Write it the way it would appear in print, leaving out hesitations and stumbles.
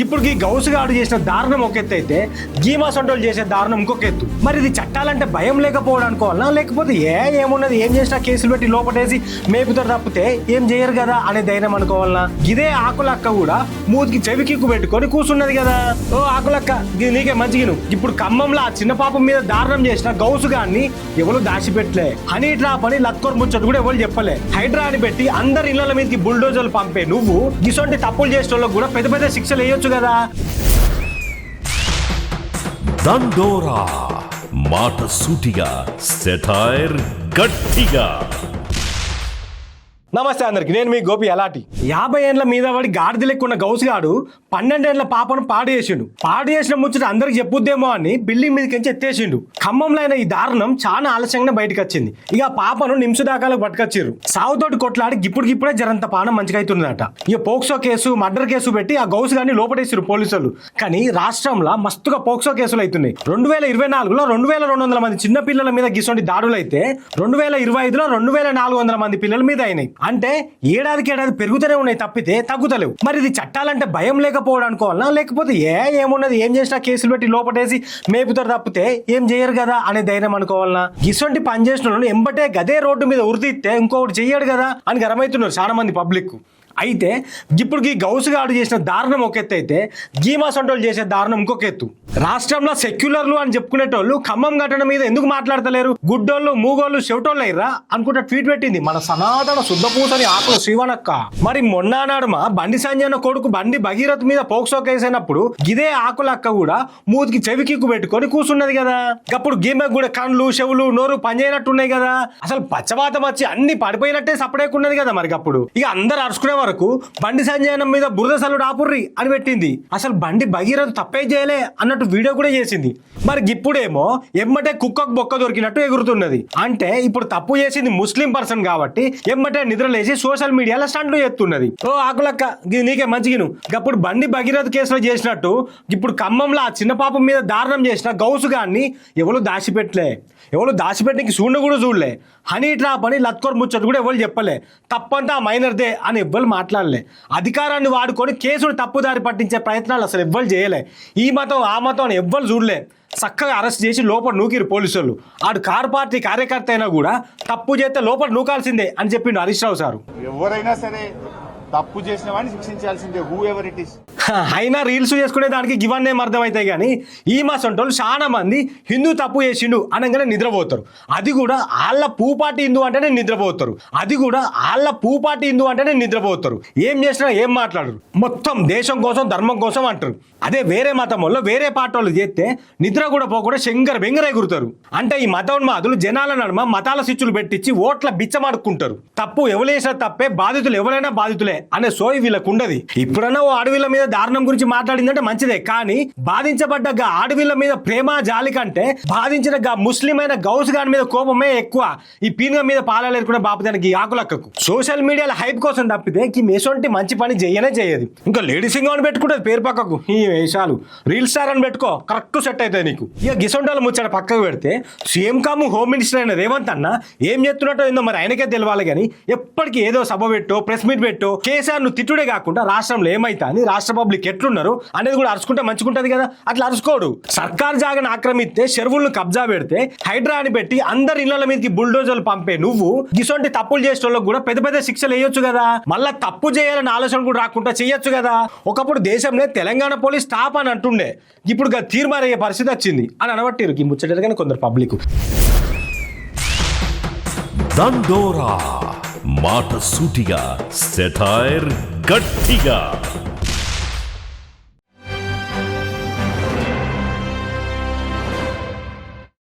ఇప్పుడు ఈ గౌసుగాడు చేసిన దారుణం ఒక ఎత్తు అయితే గీమా సొంటోళ్ళు చేసే దారుణం ఇంకొక ఎత్తు. మరి ఇది చట్టాలంటే భయం లేకపోవడం అనుకోవాలా, లేకపోతే ఏమున్నది ఏం చేసినా కేసులు పెట్టి లోపటేసి మేపుతారు తప్పితే ఏం చేయరు కదా అనే ధైర్యం అనుకోవాలనా? ఇదే ఆకులక్క కూడా మూతికి చెవికిక్కు పెట్టుకొని కూర్చున్నది కదా. ఓ ఆకులక్క, ఇది నీకే మంచిగిను. ఇప్పుడు ఖమ్మంలో ఆ చిన్న పాపం మీద దారుణం చేసిన గౌసుగాన్ని ఎవరు దాచిపెట్టలే, హనీ ట్రాప్ అని లత్కోర్ ముచ్చట కూడా ఎవరు చెప్పలే. హైడ్రా అని పెట్టి అందరి ఇళ్ల మీదకి బుల్డోజర్లు పంపే నువ్వు గిసొంటి తప్పులు చేసిన వాళ్ళకు కూడా పెద్ద పెద్ద శిక్షలు వేయొచ్చు కదా. దండోరా మాట సూటిగా, సెటైర్ గట్టిగా. నమస్తే అందరికి, నేను మీ గోపి అలాటి. 50 ఏళ్ల మీద వాడి గాడిద లెక్కున్న గౌసుగాడు 12 ఏళ్ల పాపను పాడు చేసిన ముచ్చట అందరికి చెప్పుద్దేమో అని బిల్డింగ్ మీదకి ఎత్తేసిండు. ఖమ్మంలో అయిన ఈ దారుణం చాలా ఆలస్యంగా బయటకు వచ్చింది. ఇక పాపను నిమిష దాకాలకు పట్టుకొచ్చిర్రు. సావుతోటి కొట్లాడి ఇప్పుడే జరంత పానం మంచిగా అవుతుందట. ఇక పోక్సో కేసు, మర్డర్ కేసు పెట్టి ఆ గౌసుగాన్ని లోపడేసిరు పోలీసులు. కానీ రాష్ట్రంలో మస్తుగా పోక్సో కేసులు అవుతున్నాయి. 2024లో 2200 మంది చిన్న పిల్లల మీద గిసొంటి దాడులు అయితే 2025లో 2400 మంది పిల్లల మీద అయినాయి. అంటే ఏడాదికి పెరుగుతూనే ఉన్నాయి తప్పితే తగ్గుతలేవు. మరి ఇది చట్టాలంటే భయం లేకపోవడం అనుకోవాలనా, లేకపోతే ఏమున్నది ఏం చేసినా కేసులు పెట్టి లోపటేసి మేపుతారు తప్పితే ఏం చేయరు కదా అనే ధైర్యం అనుకోవాలనా? గిసొంటి పని చేసిన ఎంబటే గదే రోడ్డు మీద ఉరిదిస్తే ఇంకొకటి చెయ్యడు కదా అని గరమవుతున్నారు చాలా మంది పబ్లిక్. అయితే ఇప్పుడు ఈ గౌసుగాడు చేసిన దారుణం ఒక ఎత్తు అయితే గీమా సొంటోళ్ళు చేసే దారుణం ఇంకొక ఎత్తు. రాష్ట్రంలో సెక్యులర్లు అని చెప్పుకునేటోళ్ళు ఖమ్మం ఘటన మీద ఎందుకు మాట్లాడతలేరు? గుడ్డోళ్ళు, మూగోళ్ళు, చెవిటోళ్ళు అయ్యరా అనుకుంటా ట్వీట్ పెట్టింది మన సనాతన శుద్ధపూసని ఆకుల శ్రీవనక్క. మరి మొన్న నాడుమ బండి సంజయ్ కొడుకు బండి భగీరథ్ మీద పోక్సో కేసు అయినప్పుడు ఇదే ఆకులక్క కూడా మూతికి చెవికిక్కు పెట్టుకొని కూర్చున్నది కదా. అప్పుడు గీమెకు కూడా కళ్ళు, చెవులు, నోరు పనిచేయనట్టున్నాయి కదా. అసలు పచ్చవాతం వచ్చి అన్ని పడిపోయినట్టే సపడేకున్నది కదా. మరి అప్పుడు ఇక అందరు అరుచుకునే వరకు బండి సంజయనం మీద బురద సల్లుడు ఆపుర్రి అని పెట్టింది. అసలు బండి భగీరథ్ తప్పే చేయలే అన్నట్టు వీడియో కూడా చేసింది. మరి ఇప్పుడేమో ఎమ్మటే కుక్కకు బొక్క దొరికినట్టు ఎగురుతున్నది. అంటే ఇప్పుడు తప్పు చేసింది ముస్లిం పర్సన్ కాబట్టి ఎమ్మటే నిద్రలేసి సోషల్ మీడియాలో స్టంట్లు చేస్తున్నది. ఓ ఆకులక్క, నీకే మంచిగిను. అప్పుడు బండి భగీరథ్ కేసులో చేసినట్టు ఇప్పుడు ఖమ్మంలో ఆ చిన్న పాపం మీద దారుణం చేసిన గౌసుగాన్ని ఎవరు దాచిపెట్టడానికి చూడ కూడా చూడలే. హనీ ట్రాప్ అని లత్కోర్ ముచ్చట కూడా ఎవరు చెప్పలే. తప్పంతా మైనర్దే అని ఎవ్వరు మాట్లాడలే. అధికారాన్ని వాడుకొని కేసును తప్పుదారి పట్టించే ప్రయత్నాలు అసలు ఎవ్వరు చేయలే. ఈ మతం ఆ మతం అని ఎవ్వరు చూడలే. చక్కగా అరెస్ట్ చేసి లోపల నూకిరు పోలీసులు. ఆడు కారు పార్టీ కార్యకర్త అయినా కూడా తప్పు చేస్తే లోపల నూకాల్సిందే అని చెప్పిండు హరీష్ రావు సారు. ఎవరైనా సరే తప్పు చేసిన వాడిని శిక్షించాల్సిందే, హూ ఎవర్ ఇట్ ఇస్. అయినా రీల్స్ చేసుకునే దానికి గివన్ ఏం అర్థమవుతాయి కానీ ఈ మాసంటోళ్ళు చాలా మంది హిందూ తప్పు చేసిండు అనగానే నిద్రపోతారు. అది కూడా వాళ్ళ పూపాటి హిందూ అంటేనే నిద్రపోతారు. ఏం చేసినా ఏం మాట్లాడరు. మొత్తం దేశం కోసం, ధర్మం కోసం అంటారు. అదే వేరే మతం వాళ్ళు, వేరే పార్టీ వాళ్ళు చేస్తే నిద్ర కూడా పోకుండా శంకర బెంగర ఎగురుతారు. అంటే ఈ మతోన్మాదులు జనాల నడుమ మతాల స్విచ్చులు పెట్టించి ఓట్ల బిచ్చమాడుకుంటారు. తప్పు ఎవరేసినా తప్పే, బాధితులు ఎవరైనా బాధితులే అనే సోయి వీళ్ళకు ఉండదు. ఇప్పుడన్నా ఓ ఆడవిళ్ళ మీద దారుణం గురించి మాట్లాడిందంటే మంచిదే, కానీ బాధించబడ్డ ఆడవిళ్ళ మీద ప్రేమ జాలి కంటే బాధించిన ముస్లిం అయిన గౌసుగాని మీద కోపమే ఎక్కువ. ఈ పీనుగ మీద పాలలేరుకునే బాపదానికి ఆకులక్కకు సోషల్ మీడియాలో హైప్ కోసం తప్పితే ఎటువంటి మంచి పని చేయదు. ఇంకా లేడీ సింగం అని పెట్టుకుంటుంది పేరు పక్కకు. ఈ వేషాలు రీల్ స్టార్ అని పెట్టుకో, కరెక్ట్ సెట్ అవుతాయి నీకు. ఇక గిసొంటాలు ముచ్చట పక్కకు పెడితే సీఎం కాము హోమ్ మినిస్టర్ అయిన రేవంత్ అన్న ఏం చేస్తున్నట్టో ఏందో మరి ఆయనకే తెలవాలి. కానీ ఎప్పటికీ ఏదో సభ పెట్టో, ప్రెస్ మీట్ పెట్టో, కేసీఆర్ ను తిట్టుడే కాకుండా రాష్ట్రంలో ఏమైతా అని, రాష్ట్ర పబ్లిక్ ఎట్లున్నారు అనేది కూడా అరుచుకుంటే మంచిగుంటది కదా. అట్లా అరుచుకోడు. సర్కార్ జాగాను ఆక్రమిస్తే, చెరువులను కబ్జా పెడితే, హైడ్రా అని పెట్టి అందరి ఇళ్ల మీదకి బుల్డోజర్లు పంపే నువ్వు గిసొంటి తప్పులు చేసిన వాళ్ళకు కూడా పెద్ద పెద్ద శిక్షలు వేయొచ్చు కదా. మళ్ళా తప్పు చేయాలని ఆలోచన కూడా రాకుండా చెయ్యొచ్చు కదా. ఒకప్పుడు దేశంలో తెలంగాణ పోలీస్ టాప్ అని అంటుండే, ఇప్పుడు తీర్మానయ్యే పరిస్థితి వచ్చింది అని అనబట్టిరు ఈ ముచ్చటగానే కొందరు పబ్లిక్. దండోరా మాట సూటిగా, సెటైర్ గట్టిగా.